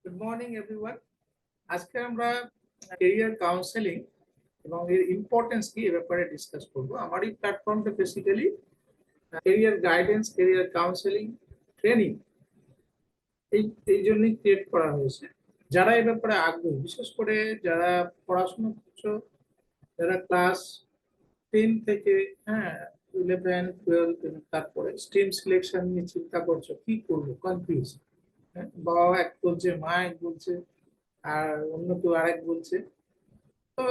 Good morning everyone. আজকে আমরা career counselling এবং এর ইম্পর্টেন্স কি এ ব্যাপারে ডিসকাস করব। আমার এই প্ল্যাটফর্মটা basically career guidance, career counselling, training এই এই জন্যই ক্রিয়েট করা হয়েছে। যারা এই ব্যাপারে আগ্রহী, বিশেষ করে যারা পড়াশোনা করছো, যারা ক্লাস 10 থেকে 11, 12 এবং তারপরে স্ট্রিম সিলেকশন নিয়ে চিন্তা করছো, কি করবো, কনফিউজ। বাবা এক বলছে, মা এক বলছে, আর অন্য কেউ আরেক বলছে। তো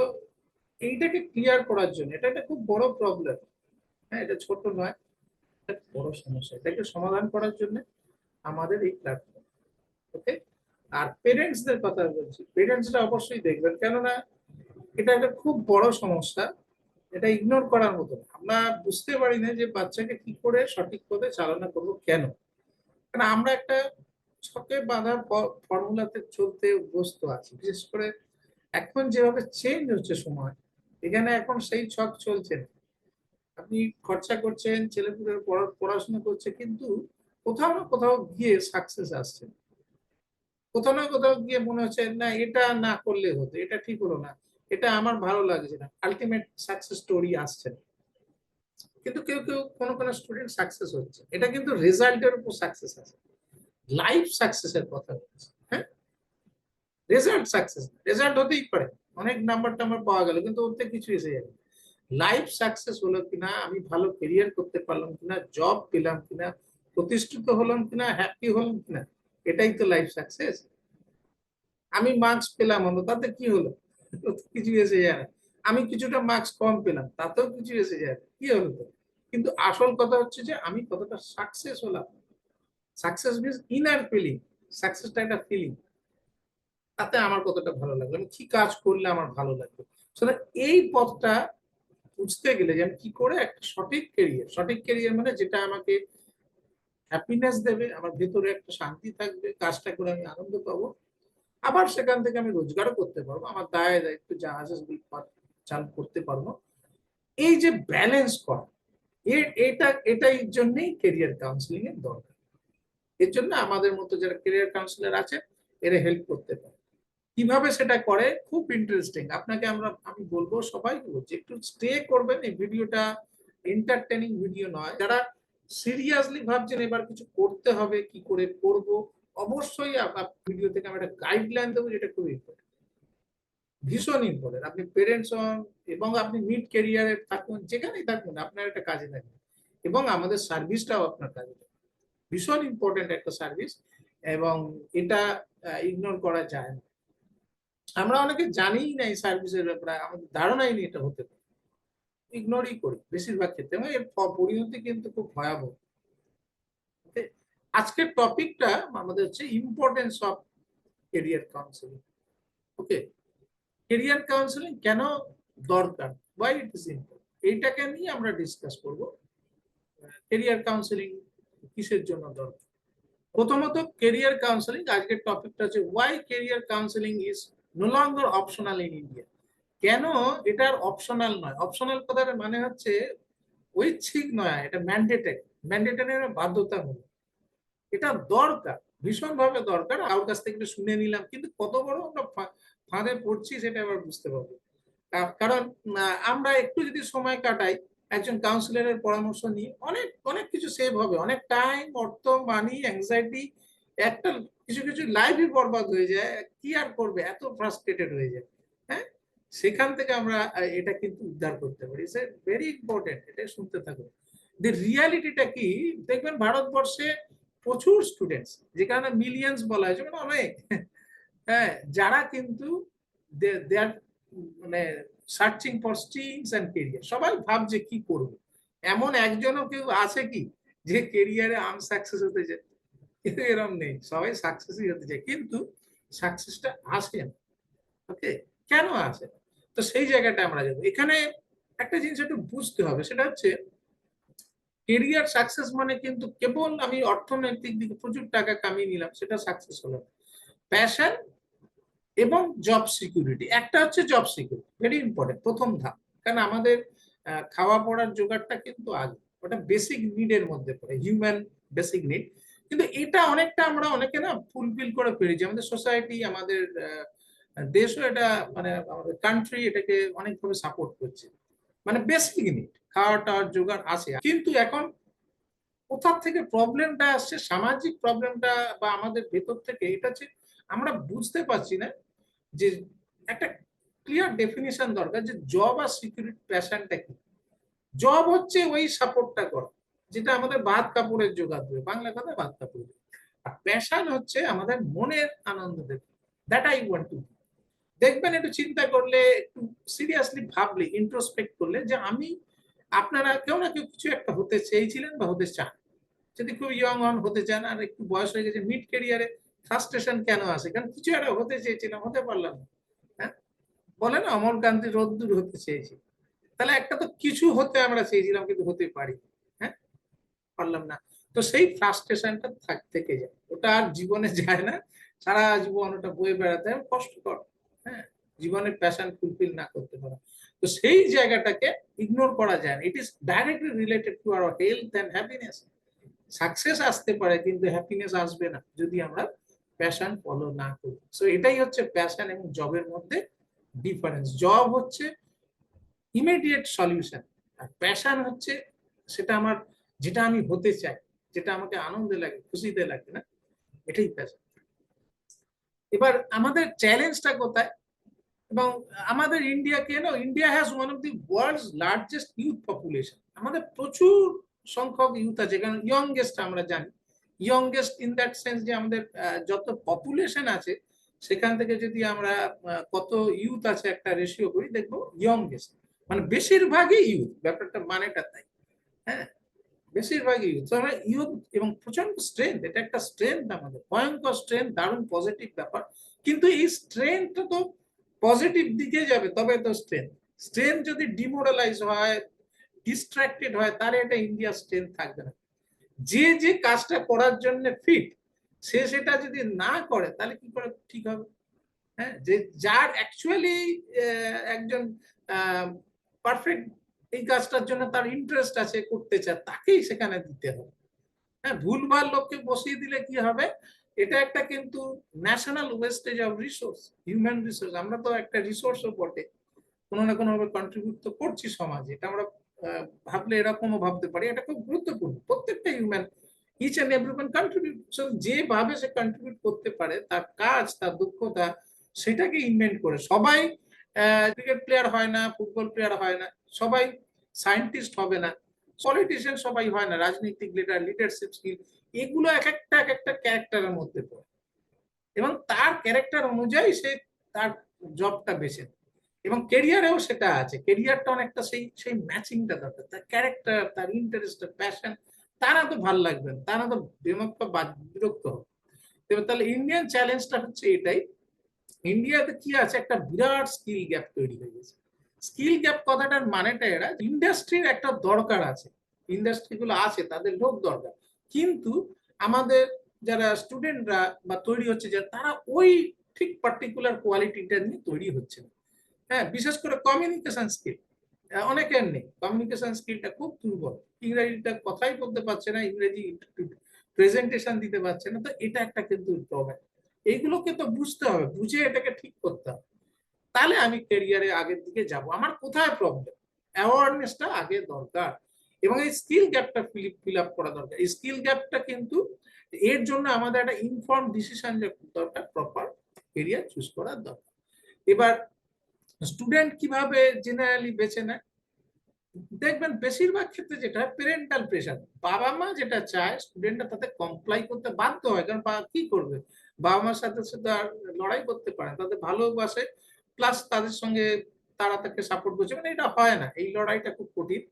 এইটাকে ক্লিয়ার করার জন্য, এটা একটা খুব বড় প্রবলেম। এটা ছোট নয়, এটা বড় সমস্যা। এটাকে সমাধান করার জন্য আমাদের এই প্ল্যাটফর্ম। ওকে। আর পেরেন্টসদের কথা বলছি, পেরেন্টসরা অবশ্যই দেখবেন, কেননা এটা একটা খুব বড় সমস্যা। এটা ইগনোর করার মতো না। আমরা বুঝতে পারি না যে বাচ্চাকে কি করে সঠিক পথে চালনা করবো। কেন? কারণ আমরা একটা ছকে বাঁধা ফর্মুলাতে চলতে অভ্যস্ত আছি। বিশেষ করে এখন যেভাবে চেঞ্জ হচ্ছে সময়, এখানে এখন সেই ছক চলছে না। আপনি খরচা করছেন, ছেলেপুলের পড়াশোনা করছে, কিন্তু কোথাও না কোথাও গিয়ে সাকসেস আসছে, কোথাও না কোথাও গিয়ে মনে হচ্ছে না এটা না করলে হতো, এটা ঠিক হলো না, এটা আমার ভালো লাগছে না, আলটিমেট সাকসেস স্টোরি আসছে না। কিন্তু কেউ কেউ কোনো কোনো স্টুডেন্ট সাকসেস হচ্ছে, এটা কিন্তু রেজাল্টের উপর সাকসেস আছে। লাইফ সাকসেসের কথা বলছি। হ্যাঁ, রেজাল্ট সাকসেস, রেজাল্ট হতেই পারে অনেক নাম্বার টাম্বার পাওয়া গেল, কিন্তু ওতে কিছু এসে যাবে। লাইফ সাকসেস হলো কিনা, আমি ভালো ক্যারিয়ার করতে পারলাম কিনা, জব পেলাম কিনা, প্রতিষ্ঠিত হলাম কিনা, হ্যাপি হলাম কিনা, এটাই তো লাইফ সাকসেস। আমি মার্কস পেলাম হলো, তাতে কি হলো? কিছু এসে যায় না। আমি কিছুটা মার্কস কম পেলাম, তাতেও কিছু এসে যায় না, কি হলো তো? কিন্তু আসল কথা হচ্ছে যে আমি কতটা সাকসেস হলাম। Success means inner feeling. সাকসেসটা একটা ফিলিং। তাতে আমার কতটা ভালো লাগলো, আমি কি কাজ করলে আমার ভালো লাগবে। সুতরাং এই পথটা বুঝতে গেলে যে আমি কি করে একটা সঠিক ক্যারিয়ার, সঠিক ক্যারিয়ার মানে যেটা আমাকে হ্যাপিনেস দেবে, আমার ভেতরে একটা শান্তি থাকবে, কাজটা করে আমি আনন্দ পাবো, আবার সেখান থেকে আমি রোজগারও করতে পারবো, আমার দায় দায়িত্ব যা আছে সেগুলো চালু করতে পারবো। এই যে ব্যালেন্স করা, এটাই জন্যই ক্যারিয়ার কাউন্সিলিং এর দরকার। এর জন্য আমাদের মতো যারা ক্যারিয়ার কাউন্সিলর আছে, এরা হেল্প করতে পারে। কিভাবে সেটা করে খুব ইন্টারেস্টিং। আপনাকে আমি বলবো, সবাইকে বলছি, একটু স্টে করবেন। এই ভিডিওটা এন্টারটেইনিং ভিডিও নয়। যারা সিরিয়াসলি ভাবছেন এবার কিছু করতে হবে, কি করে করব, অবশ্যই ভিডিও থেকে আমি একটা গাইডলাইন দেবো, যেটা খুব ইম্পর্টেন্ট, ভীষণ ইম্পর্টেন্ট। আপনি পেরেন্টস হন এবং আপনি মিড ক্যারিয়ারে থাকুন, যেখানেই থাকুন আপনার একটা কাজে থাকবে, এবং আমাদের সার্ভিসটাও আপনার কাজে থাকবে। ভীষণ ইম্পর্টেন্ট একটা সার্ভিস, এবং এটা ইগনোর করা যায় না। আমরা অনেকে জানিই না এই সার্ভিসের ব্যাপারে, আমাদের ধারণাই নেই এটা হতে পারে, ইগনোরই করি বেশিরভাগ ক্ষেত্রে, এবং এর পরিণতি কিন্তু খুব ভয়াবহ। আজকের টপিকটা আমাদের হচ্ছে importance of career counselling. Okay, career counselling কেন দরকার, ওয়াই ইট ইজ ইম্পর্টেন্ট, এইটাকে নিয়ে আমরা ডিসকাস করব। ক্যারিয়ার কাউন্সিলিং কিসের জন্য দরকার। প্রথমত, ক্যারিয়ার কাউন্সিলিং, আজকের টপিকটা হচ্ছে why career counselling is no longer optional in India. কেন এটার অপশনাল নয়? অপশনাল কথার মানে হচ্ছে ঐচ্ছিক নয়, এটা ম্যান্ডেটরি। ম্যান্ডেটরি বাধ্যতামূলক। এটা দরকার, ভীষণভাবে দরকার। কারোর কাছ থেকে শুনে নিলাম, কিন্তু কত বড় আমরা ফাঁদে পড়ছি সেটা আবার বুঝতে পারবো। কারণ আমরা একটু যদি সময় কাটাই একজন কাউন্সিলরের পরামর্শ নিয়ে, অনেক অনেক কিছু সেভ হবে, অনেক টাইম, অর্থ, মানি, অ্যাংজাইটি, একটা কিছু কিছু লাইফই বরবাদ হয়ে যায়। কি আর করবে, এত ফ্রাস্ট্রেটেড হয়ে যায়। হ্যাঁ, সেখান থেকে আমরা এটা কিন্তু উদ্ধার করতে পারি। ইটস ভেরি ইম্পর্টেন্ট, এটা শুনতে থাকুন। দি রিয়ালিটিটা কি, দেখবেন ভারতবর্ষে প্রচুর স্টুডেন্টস, যেখানে মিলিয়ন্স বলা হয়েছে, মানে অনেক, হ্যাঁ, যারা কিন্তু দে আর মানে searching for streams and career. সবাই ভাবছে কি করবে। এমন একজনও কেউ আছে কি যে কেরিয়ারে আনসাকসেস হতে চায়? কিন্তু এরকম নেই, সবাই সাকসেসই হতে চায়, কিন্তু সাকসেসটা আসে না। ওকে, কেন আসে না? তো সেই জায়গাটা আমরা যাবো। এখানে একটা জিনিস একটু বুঝতে হবে, সেটা হচ্ছে কেরিয়ার সাকসেস মানে কিন্তু কেবল আমি অর্থনৈতিক দিকে প্রচুর টাকা কামিয়ে নিলাম, সেটা সাকসেস হলো। প্যাশন এবং জব সিকিউরিটি, একটা হচ্ছে জব সিকিউরিটি, ভেরি ইম্পর্টেন্ট, প্রথম ধাপ। কারণ আমাদের খাওয়া পড়ার জোগাড়টা কিন্তু আগে, ওটা বেসিক নিডের মধ্যে পড়ে, হিউম্যান বেসিক নিড। কিন্তু এটা অনেকটা আমরা অনেকে না ফুলফিল করে পেরেছি, আমাদের সোসাইটি, আমাদের দেশও এটা, মানে আমাদের কান্ট্রি এটাকে অনেকভাবে সাপোর্ট করছে। মানে বেসিক নিড, খাওয়া টাওয়ার জোগাড় আছে, কিন্তু এখন কোথা থেকে প্রবলেমটা আসছে, সামাজিক প্রবলেমটা বা আমাদের ভেতর থেকে, এটা হচ্ছে আমরা বুঝতে পারছি না যে একটা ক্লিয়ার ডেফিনিশন দরকার যে জব আর সিকিউরিটি প্যাশনটা কি। জব হচ্ছে ওই সাপোর্টটা করা, যেটা আমাদের ভাত কাপড়ের জোগাড় দেবে, বাংলা কথা ভাত কাপড়। আর প্যাশন হচ্ছে আমাদের মনের আনন্দ দেবে, দ্যাট আই ওয়ান্ট টু। দেখবেন একটু চিন্তা করলে, একটু সিরিয়াসলি ভাবলে, ইন্ট্রোস্পেক্ট করলে, যে আমি, আপনারা কেউ না কেউ কিছু একটা হতে চেয়েছিলেন বা হতে চান। যদি খুব ইয়ং হন হতে চান, আর একটু বয়স হয়ে গেছে মিড ক্যারিয়ারে ফ্রাস্ট্রেশন কেন আসে, কারণ কিছু একটা হতে চেয়েছিলাম, হতে পারলাম না। হ্যাঁ, বলে না অমর কান্তি রোদ্দুর হতে চেয়েছি, তাহলে একটা তো কিছু হতে আমরা চেয়েছিলাম কিন্তু হতে পারি, হ্যাঁ, পারলাম না। তো সেই ফ্রাস্ট্রেশনটা থেকে যায়, ওটা আর জীবনে যায় না, সারা জীবন ওটা বয়ে বেড়াতে হয়, কষ্টকর। হ্যাঁ, জীবনের প্যাশন ফুলফিল না করতে পারা, তো সেই জায়গাটাকে ইগনোর করা যায় না। It is directly related to our health and happiness. Success আসতে পারে কিন্তু হ্যাপিনেস আসবে না যদি আমরা প্যাশন ফলো না করি। সো এটাই হচ্ছে প্যাশন এবং জবের মধ্যে ডিফারেন্স। জব হচ্ছে ইমিডিয়েট সলিউশন, আর প্যাশন হচ্ছে সেটা আমার, যেটা আমি হতে চাই, যেটা আমাকে আনন্দে লাগে, খুশিতে লাগে, না, এটাই প্যাশন। এবার আমাদের চ্যালেঞ্জটা কোথায়, এবং আমাদের ইন্ডিয়াকে, India has one of the world's largest youth population. আমাদের প্রচুর সংখ্যক ইউথ আছে, কারণ ইয়ংগেস্ট আমরা জানি, ইয়ংগেস্ট ইন দ্যাট সেন্স যে আমাদের যত পপুলেশন আছে সেখান থেকে যদি আমরা কত ইউথ আছে একটা রেশিও করি, দেখবো ইয়ংগেস্ট মানে বেশিরভাগই ইউথ, ব্যাপারটা মানেটা তাই। হ্যাঁ, বেশিরভাগই ইউথ, আমরা ইউথ এবং প্রচন্ড স্ট্রেংথ, এটা একটা স্ট্রেংথ, আমাদের ভয়ঙ্কর স্ট্রেংথ, দারুণ পজিটিভ ব্যাপার। কিন্তু এই স্ট্রেংথটা তো পজিটিভ দিকে যাবে তবে তো স্ট্রেংথ। স্ট্রেংথ যদি ডিমোরালাইজ হয়, ডিস্ট্রাক্টেড হয়, তাহলে এটা ইন্ডিয়ার স্ট্রেংথ থাকবে না। যে যে কাজটা করার জন্য ফিট, সে সেটা যদি না করে তাহলে কি করে ঠিক হবে? হ্যাঁ, যে যার অ্যাকচুয়ালি একজন পারফেক্ট এই কাজটার জন্য তার ইন্টারেস্ট আছে, করতে চায়, তাকেই সেখানে দিতে হবে। হ্যাঁ, ভুলভাল লোককে বসিয়ে দিলে কি হবে, এটা একটা কিন্তু national wastage of resource, human resource. আমরা তো একটা রিসোর্সও বটে, কোনো না কোনো ভাবে কন্ট্রিবিউট তো করছি সমাজে, এটা আমরা ভাবলে এরকমও ভাবতে পারি, এটা খুব গুরুত্বপূর্ণ। প্রত্যেকটা human, each and everyone contribute, যেভাবে সে কন্ট্রিবিউট করতে পারে, তার কাজ, তার দক্ষতা, সেটাকে ইনভেন্ট করে। সবাই ক্রিকেট প্লেয়ার হয় না, ফুটবল প্লেয়ার হয় না, সবাই সায়েন্টিস্ট হবে না, পলিটিশিয়ান সবাই হয় না, রাজনৈতিক লিডার, লিডারশিপ স্কিল, এগুলো এক একটা ক্যারেক্টারের মধ্যে পড়ে, এবং তার ক্যারেক্টার অনুযায়ী সে তার জবটা বেছে নেয়। এবং কেরিয়ারেও সেটা আছে, কেরিয়ারটা অনেকটা সেই সেই ম্যাচিংটা দরকার, তার ক্যারেক্টার, তার ইন্টারেস্ট, প্যাশন, তারা তো ভালো লাগবে না, তারা তো বিরক্ত হবে। তাহলে ইন্ডিয়ান চ্যালেঞ্জটা হচ্ছে এটাই, ইন্ডিয়াতে কি আছে, একটা বিরাট স্কিল গ্যাপ তৈরি হয়ে গেছে। স্কিল গ্যাপ কথাটার মানেটা এরা, ইন্ডাস্ট্রির একটা দরকার আছে, ইন্ডাস্ট্রি গুলো আছে, তাদের লোক দরকার, কিন্তু আমাদের যারা স্টুডেন্টরা বা তৈরি হচ্ছে, যে তারা ওই ঠিক পার্টিকুলার কোয়ালিটিটা নিয়ে তৈরি হচ্ছে না। হ্যাঁ, বিশেষ করে কমিউনিকেশন স্কিল অনেকের নেই, কমিউনিকেশন স্কিলটা খুব দুর্বল, ইংরেজিটা কথাই বলতে পারছে না, ইংরেজি প্রেজেন্টেশন দিতে পারছে না, তো এটা একটা কিন্তু ড্রব্যাক। এইগুলোকে তো বুঝতে হবে, বুঝে এটাকে ঠিক করতে হবে, তাহলে আমি ক্যারিয়ারে আগের দিকে যাব। আমার কোথায় প্রবলেম, অ্যাওয়ারনেসটা আগে দরকার, এবং এই স্কিল গ্যাপটা ফিল আপ করা দরকার। এই স্কিল গ্যাপটা কিন্তু, এর জন্য আমাদের একটা ইনফর্ম ডিসিশন দরকার, প্রপার ক্যারিয়ার চুজ করার দরকার। এবার স্টুডেন্ট কিভাবে জেনারেলি বেছে নেয়, দেখবেন বেশিরভাগ ক্ষেত্রে যেটা প্যারেন্টাল প্রেশার, বাবা মা যেটা চায় স্টুডেন্টরা তাতে কমপ্লাই করতে বাধ্য হয়, কারণ কি করবে, বাবা মার সাথে সাথে আর লড়াই করতে পারে, তাদের ভালোবাসে, প্লাস তাদের সঙ্গে তারা তাকে সাপোর্ট করছে, মানে এটা হয় না, এই লড়াইটা খুব কঠিন।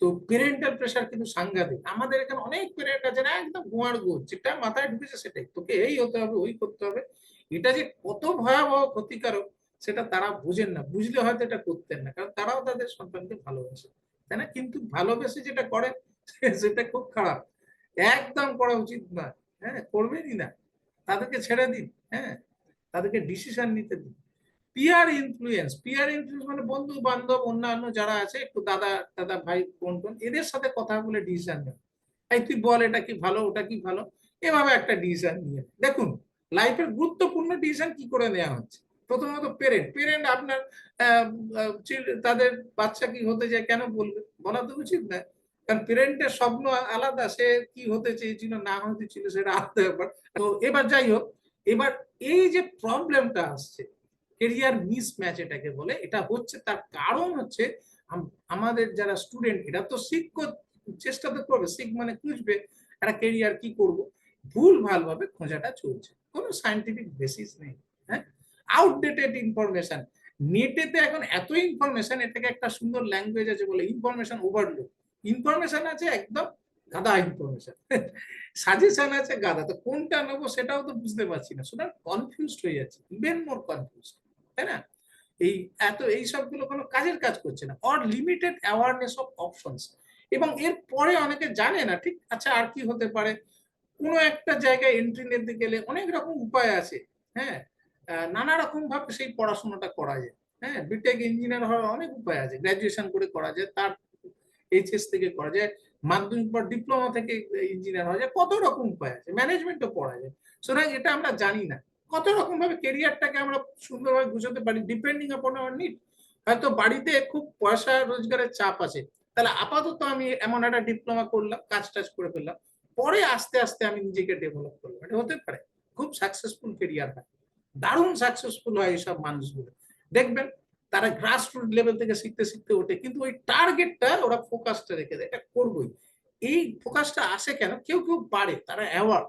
তো প্যারেন্টাল প্রেশার কিন্তু সাংঘাতিক, আমাদের এখানে অনেক প্যারেন্ট আছে না, একদম গোয়ার গো, যেটা মাথায় ঢুকেছে সেটাই, তোকে এই হতে হবে, ওই করতে হবে, এটা যে কত ভয়াবহ ক্ষতিকারক সেটা তারা বুঝেন না, বুঝলে হয়তো এটা করতেন না, কারণ তারাও তাদের সন্তানকে ভালোবাসে, তাই না? কিন্তু ভালোবেসে যেটা করে সেটা খুব খারাপ, একদম করা উচিত না। হ্যাঁ, করবেনই না, তাদেরকে ছেড়ে দিন। হ্যাঁ, তাদেরকে ডিসিশন নিতে দিন। পিয়ার ইনফ্লুয়েন্স মানে বন্ধু বান্ধব, অন্যান্য যারা আছে, একটু দাদা দাদা ভাই বোন বোন, এদের সাথে কথা বলে ডিসিশন নেন, এই তুই বল এটা কি ভালো, ওটা কি ভালো, এভাবে একটা ডিসিশন নিয়ে দেখুন লাইফের গুরুত্বপূর্ণ ডিসিশন কি করে নেওয়া হচ্ছে। প্রথমত পেরেন্ট পেরেন্ট আপনার তাদের বাচ্চা কি হতে চায় কেন বলবে, বলা তো উচিত না। কারণ পেরেন্টের স্বপ্ন আলাদা, সে কি হতে চেয়েছিল না হতে ছিল সেটা আলাদা ব্যাপার। তো এবার যাই হোক, এবার এই যে প্রবলেমটা আসছে কেরিয়ার মিসম্যাচ এটাকে বলে, এটা হচ্ছে তার কারণ হচ্ছে আমাদের যারা স্টুডেন্ট এরা তো চেষ্টা তো করবে, মানে খুঁজবে একটা কেরিয়ার কি করব, ভুল ভালভাবে খোঁজাটা চলছে, কোনো সায়েন্টিফিক বেসিস নেই। হ্যাঁ, আউটডেটেড ইনফরমেশন। নেটেতে এখন এত ইনফরমেশন, এটাকে একটা সুন্দর ল্যাঙ্গুয়েজ আছে বলে ইনফরমেশন ওভারলোড। ইনফরমেশন আছে একদম গাদা ইনফরমেশন, সাজেশন আছে গাদা, তো কোনটা নেবো সেটাও তো বুঝতে পারছি না, সুতরাং কনফিউজড হয়ে যাচ্ছে, ইভেন মোর কনফিউজ, তাই না? এই সবগুলো কোনো কাজের কাজ করছে না, or limited awareness of options. এবং এর পরে অনেকে জানে না ঠিক আচ্ছা আর কি হতে পারে। কোনো একটা জায়গায় এন্ট্রি নিতে গেলে অনেক রকম উপায় আছে। হ্যাঁ, নানা রকম ভাবে সেই পড়াশোনাটা করা যায়। হ্যাঁ, বিটেক ইঞ্জিনিয়ার হওয়ার অনেক উপায় আছে, গ্রাজুয়েশন করে করা যায়, তার এইচএস থেকে করা যায়, মাধ্যমিক পর ডিপ্লোমা থেকে ইঞ্জিনিয়ার হওয়া যায়, কত রকম উপায় আছে, ম্যানেজমেন্টও পড়া যায়। সুতরাং এটা আমরা জানি না কত রকম ভাবে কেরিয়ারটাকে আমরা সুন্দরভাবে গুছাতে পারি, ডিপেন্ডিং আপন আওয়ার নিড। হয়তো বাড়িতে খুব পয়সা রোজগারের চাপ আছে, তাহলে আপাতত আমি এমন একটা ডিপ্লোমা করলাম, কাজ টাজ করে ফেললাম, পরে আস্তে আস্তে আমি নিজেকে ডেভেলপ করবো, এটা হতে পারে। খুব সাকসেসফুল কেরিয়ার হয়, দারুণ সাকসেসফুল হয় এইসব মানুষগুলো, দেখবেন তারা গ্রাসরুট লেভেল থেকে শিখতে শিখতে ওঠে, কিন্তু ওই টার্গেটটা ওরা ফোকাসটা রেখে দেয়, এটা করবোই। এই ফোকাসটা আসে কেন, কেউ কেউ পারে, তারা অ্যাওয়ার্ড,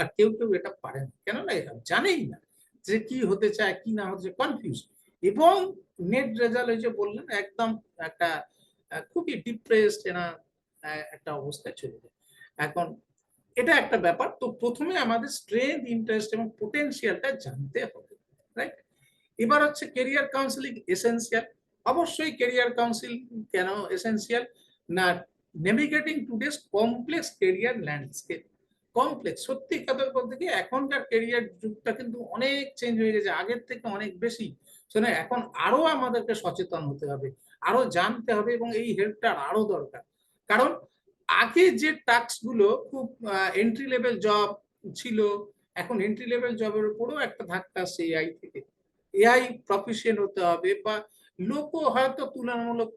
আর কেউ কেউ এটা পারে না, কেননা এরা জানেই না যে কি হতে চায় কি না হতে চায়, কনফিউজ। এবং নেট রেজাল্ট এই যে বললেন একদম একটা খুবই ডিপ্রেসড এরা একটা অবস্থায় চলে যায়। এখন এটা একটা ব্যাপার, তো প্রথমে আমাদের স্ট্রেংথ ইন্টারেস্ট এবং পোটেনশিয়ালটা জানতে হবে, রাইট? এবার হচ্ছে কেরিয়ার কাউন্সিলিং এসেনশিয়াল। অবশ্যই কেরিয়ার কাউন্সিলিং কেন এসেনশিয়াল না, navigating today's complex career landscape. Complex, সত্যি কথা বলতে কি এখনকার কেরিয়ার যুগটা কিন্তু অনেক চেঞ্জ হয়ে গেছে, আগের থেকে অনেক বেশি। শুনে এখন আরো আমাদেরকে সচেতন হতে হবে, আরো জানতে হবে, এবং এই হেল্পটা আরো দরকার। কারণ আগে যে টাস্ক গুলো খুব এন্ট্রি লেভেল জব ছিল, এখন এন্ট্রি লেভেল জবের উপরও একটা ধাক্কা আসছে এআই থেকে। এআই প্রফিশিয়েন্ট হতে হবে, বা লোকও হয়তো তুলনামূলক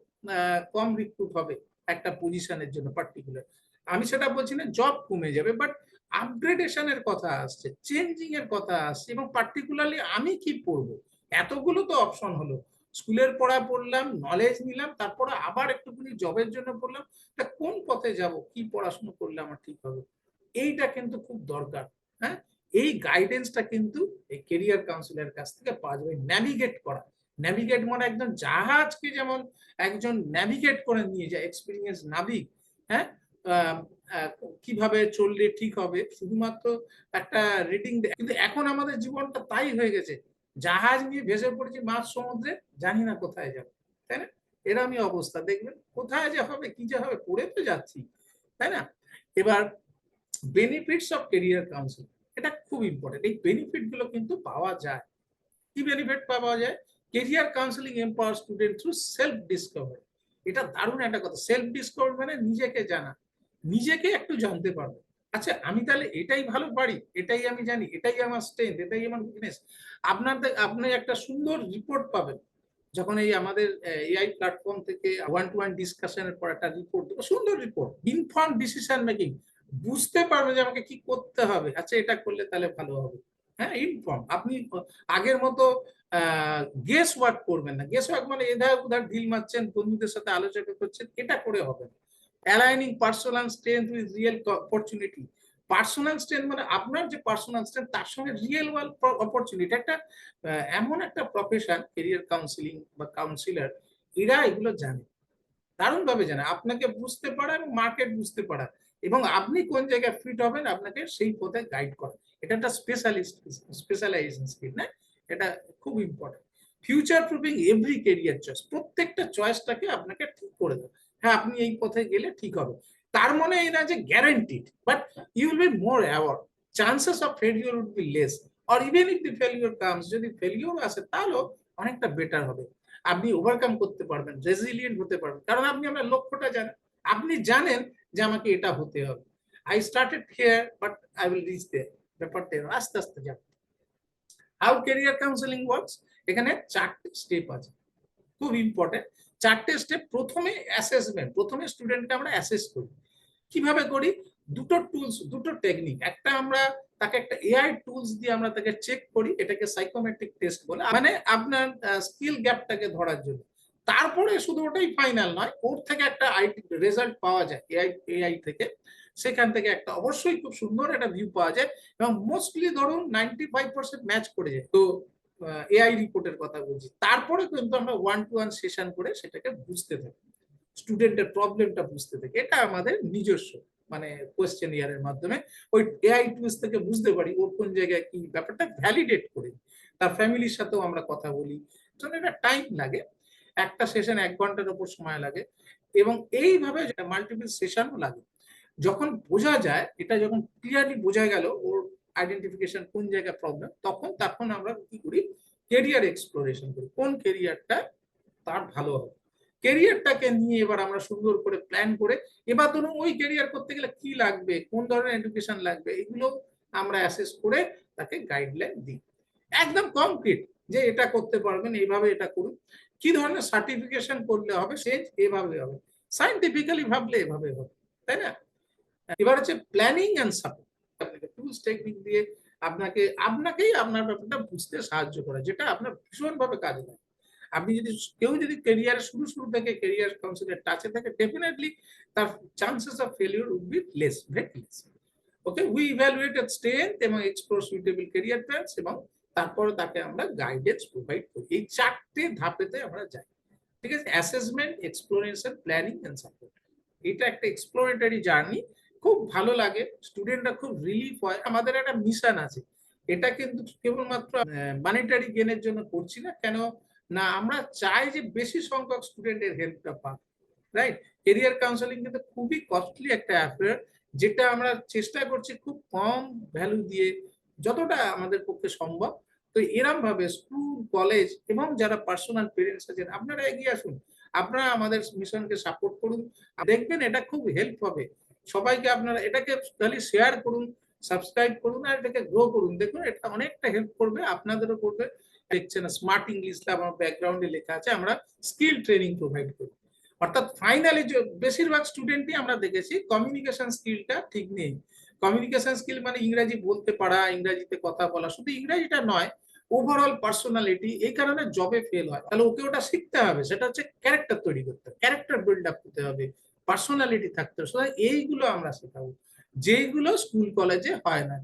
কম রিক্রুট হবে একটা পজিশনের জন্য পার্টিকুলার। আমি সেটা বলছি না জব কমে যাবে, বাট আপগ্রেডেশনের কথা আসছে, চেঞ্জিং এর কথা আসছে, এবং পার্টিকুলারলি আমি কি পড়বো, এতগুলো তো অপশন হলো, স্কুলের পড়া পড়লাম, নলেজ নিলাম, তারপরে আবার একটুখানি জবের জন্য পড়লাম, তা কোন পথে যাব, কি পড়াশোনা করলে আমার ঠিক হবে, এইটা কিন্তু খুব দরকার। হ্যাঁ, এই গাইডেন্সটা কিন্তু এই কেরিয়ার কাউন্সিলের কাছ থেকে পাওয়া যাবে। ন্যাভিগেট করা, ন্যাভিগেট মানে একজন জাহাজকে যেমন একজন ন্যাভিগেট করে নিয়ে যায়, এক্সপিরিয়েন্স নাবিক। হ্যাঁ, কিভাবে চললে ঠিক হবে, শুধুমাত্র একটা রিডিং, কিন্তু এখন আমাদের জীবনটা তাই হয়ে গেছে, জাহাজ নিয়ে ভেসে পড়েছি মাঝ সমুদ্রে, জানি না কোথায় যাবো, তাই না? এরকমই অবস্থা, দেখবেন কোথায় যে হবে কি যে হবে, পড়ে তো যাচ্ছি, তাই না? এবার বেনিফিটস অফ কেরিয়ার কাউন্সিল, এটা খুব ইম্পর্টেন্ট, এই বেনিফিট গুলো কিন্তু পাওয়া যায়। কি বেনিফিট পাওয়া যায়? Career counselling empower student through self Discovery. এটা দারুণ একটা কথা, সেলফ ডিসকভারি মানে নিজেকে জানা, নিজেকে একটু জানতে পারবো। আচ্ছা আমি তাহলে এটাই ভালো পারি, এটাই আমি জানি, এটাই আমার স্ট্রেংথ, এটাই আমার উইকনেস। আপনি একটা সুন্দর রিপোর্ট পাবেন যখন এই আমাদের এআই প্ল্যাটফর্ম থেকে ওয়ান টু ওয়ান ডিসকাশনের পর একটা রিপোর্ট দেবো, সুন্দর রিপোর্ট, ইনফর্ম ডিসিশন মেকিং, বুঝতে পারবে যে আমাকে কি করতে হবে, আচ্ছা এটা করলে তাহলে ভালো হবে। হ্যাঁ, ইনফর্ম, আপনি আগের মতো গেস ওয়ার্ক করবেন না, গেস ওয়ার্ক মানে এধার উধার ঢিল মারছেন, বন্ধুদের সাথে আলোচনা করছেন, এটা করে হবে না। Aligning personal strength with real opportunity. Personal strength মানে আপনার যে পার্সোনাল স্ট্রেংথ তার সঙ্গে রিয়েল ওয়ার্ল্ড অপরচুনিটি, একটা এমন একটা প্রফেশন কেরিয়ার কাউন্সিলিং বা কাউন্সিলর, এরা এগুলো জানে, দারুণ ভাবে জানে আপনাকে বুঝতে পারা এবং মার্কেট বুঝতে পারা, এবং আপনি কোন জায়গায় ফিট হবেন আপনাকে সেই পথে গাইড করা। এটা একটা স্পেশালাইজেশন স্কিল না, এটা খুব important. Future proofing every career choice, প্রত্যেকটা চয়েসটাকে আপনাকে ঠিক করে দেবে, হ্যাঁ আপনি এই পথে গেলে ঠিক হবে। তার মানে এই না যে guaranteed, but you will be more aware, chances of failure will be less, or even if the failure comes, যদি ফেলিওর আসে তাহলেও অনেকটা বেটার হবে, আপনি ওভারকাম করতে পারবেন, রেজিলিয়েন্ট হতে পারবেন, কারণ আপনি আপনার লক্ষ্যটা জানেন, আপনি জানেন যে আমাকে এটা হতে হবে। I started here, but I will reach there. ব্যাপারটা আস্তে আস্তে যাবে। হাউ ক্যারিয়ার কাউন্সেলিং ওয়ার্কস, এখানে 4টে স্টেপ আছে, খুব ইম্পর্টেন্ট। 4টে স্টেপ। প্রথমে অ্যাসেসমেন্ট, প্রথমে স্টুডেন্টকে আমরা অ্যাসেস করি। কিভাবে করি? দুটো টুলস, দুটো টেকনিক। একটা আমরা তাকে একটা এআই টুলস দিয়ে আমরা তাকে চেক করি, এটাকে সাইকোমেট্রিক টেস্ট বলে, মানে আপনার স্কিল গ্যাপটাকে ধরার জন্য। তারপরে শুধু ওটাই ফাইনাল নয়, ওর থেকে একটা আইটি রেজাল্ট পাওয়া যায় এআই থেকে। সেখান থেকে একটা অবশ্যই খুব সুন্দর একটা ভিউ পাওয়া যায়, এবং মোস্টলি ধরুন 95% ম্যাচ করে যায়। তো এআই রিপোর্টের কথা বলছি। তারপরে কিন্তু আমরা 1-to-1 সেশন করে সেটাকে বুঝতে থাকি, স্টুডেন্টের প্রবলেমটা বুঝতে থাকি। এটা আমাদের নিজস্ব মানে কোয়েশ্চেন ইয়ারের মাধ্যমে ওই এআই টুলস থেকে বুঝতে পারি ওর কোন জায়গায় কি ব্যাপারটা ভ্যালিডেট করি। তার ফ্যামিলির সাথেও আমরা কথা বলি। জন্য এটা টাইম লাগে, একটা সেশন 1 ঘন্টার উপর সময় লাগে, এবং এইভাবে মাল্টিপল সেশনও লাগে। যখন বোঝা যায়, এটা যখন ক্লিয়ারলি বোঝা গেল ওর আইডেন্টিফিকেশন কোন জায়গায় প্রবলেম, তখন আমরা কি করি? কেরিয়ার এক্সপ্লোরেশন করি, কোন কেরিয়ারটা তার ভালো হবে। কেরিয়ারটাকে নিয়ে এবার আমরা সুন্দর করে প্ল্যান করে, এবার ধরুন ওই কেরিয়ার করতে গেলে কি লাগবে, কোন ধরনের এডুকেশন লাগবে, এগুলো আমরা অ্যাসেস করে তাকে গাইডলাইন দিই, একদম কংক্রিট, যে এটা করতে পারবেন, এইভাবে এটা করুন। কি ধরনের সার্টিফিকেশন করলে হবে, সে এভাবে হবে, সায়েন্টিফিক্যালি ভাবলে এভাবে হবে, তাই না? এবার হচ্ছে প্ল্যানিং এন্ড সাপোর্ট। আপনাকে টুলস টেকনিক দিয়ে আপনাকেই আপনার ব্যাপারটা বুঝতে সাহায্য করা, যেটা আপনার ভীষণভাবে কাজে লাগে। আপনি যদি ক্যারিয়ার শুরু থেকে ক্যারিয়ার কাউন্সিলের টাচে থাকে, ডেফিনেটলি তার chances of failure will be less, very less. Okay, we evaluated strength এবং এক্সপ্লোর সুইটেবল ক্যারিয়ার প্ল্যানস, এবং তারপরে তাকে আমরা গাইডেন্স প্রোভাইড করি। এই 4টে ধাপেতে আমরা যাই, ঠিক আছে? Assessment, exploration, planning and support. এটা একটা এক্সপ্লোরেটরি জার্নি, খুব ভালো লাগে, স্টুডেন্টরা খুব রিলিফ হয়। আমাদের একটা মিশন আছে, এটা কিন্তু কেবলমাত্র মানিটারি গেনের জন্য করছি না, কেন না আমরা চাই যে বেশি সংখ্যক স্টুডেন্টের হেল্পটা পাক, রাইট? কেরিয়ার কাউন্সেলিং কিন্তু খুবই কস্টলি একটা অ্যাফেয়ার, যেটা আমরা চেষ্টা করছি খুব কম ভ্যালু দিয়ে, যতটা আমাদের পক্ষে সম্ভব। তো এরম ভাবে স্কুল, কলেজ এবং যারা পার্সোনাল পেরেন্টস আছেন, আপনারা এগিয়ে আসুন, আপনারা আমাদের মিশনকে সাপোর্ট করুন, দেখবেন এটা খুব হেল্প হবে সবাইকে। আপনারা এটাকে খালি শেয়ার করুন, সাবস্ক্রাইব করুন, আর এটাকে গ্রো করুন। দেখুন এটা অনেকটা হেল্প করবে, আপনাদেরও করবে। দেখছেন স্মার্ট ইংলিশ ল্যাব আমার ব্যাকগ্রাউন্ডে লেখা আছে, আমরা স্কিল ট্রেনিং প্রোভাইড করি। অর্থাৎ ফাইনালি বেশিরভাগ স্টুডেন্টই আমরা দেখেছি কমিউনিকেশন স্কিলটা ঠিক নেই। কমিউনিকেশন স্কিল মানে ইংরেজি বলতে পারা, ইংরেজিতে কথা বলা, শুধু ইংরেজিটা নয়, ওভারঅল পার্সোনালিটি, এই কারণে জবে ফেল হয়। তাহলে ওকে ওটা শিখতে হবে, সেটা হচ্ছে ক্যারেক্টার তৈরি করতে হবে, ক্যারেক্টার বিল্ড আপ করতে হবে, পার্সোনালিটি থাকতে হবে। সুতরাং এইগুলো আমরা শেখাবো, যেগুলো স্কুল কলেজে হয় না।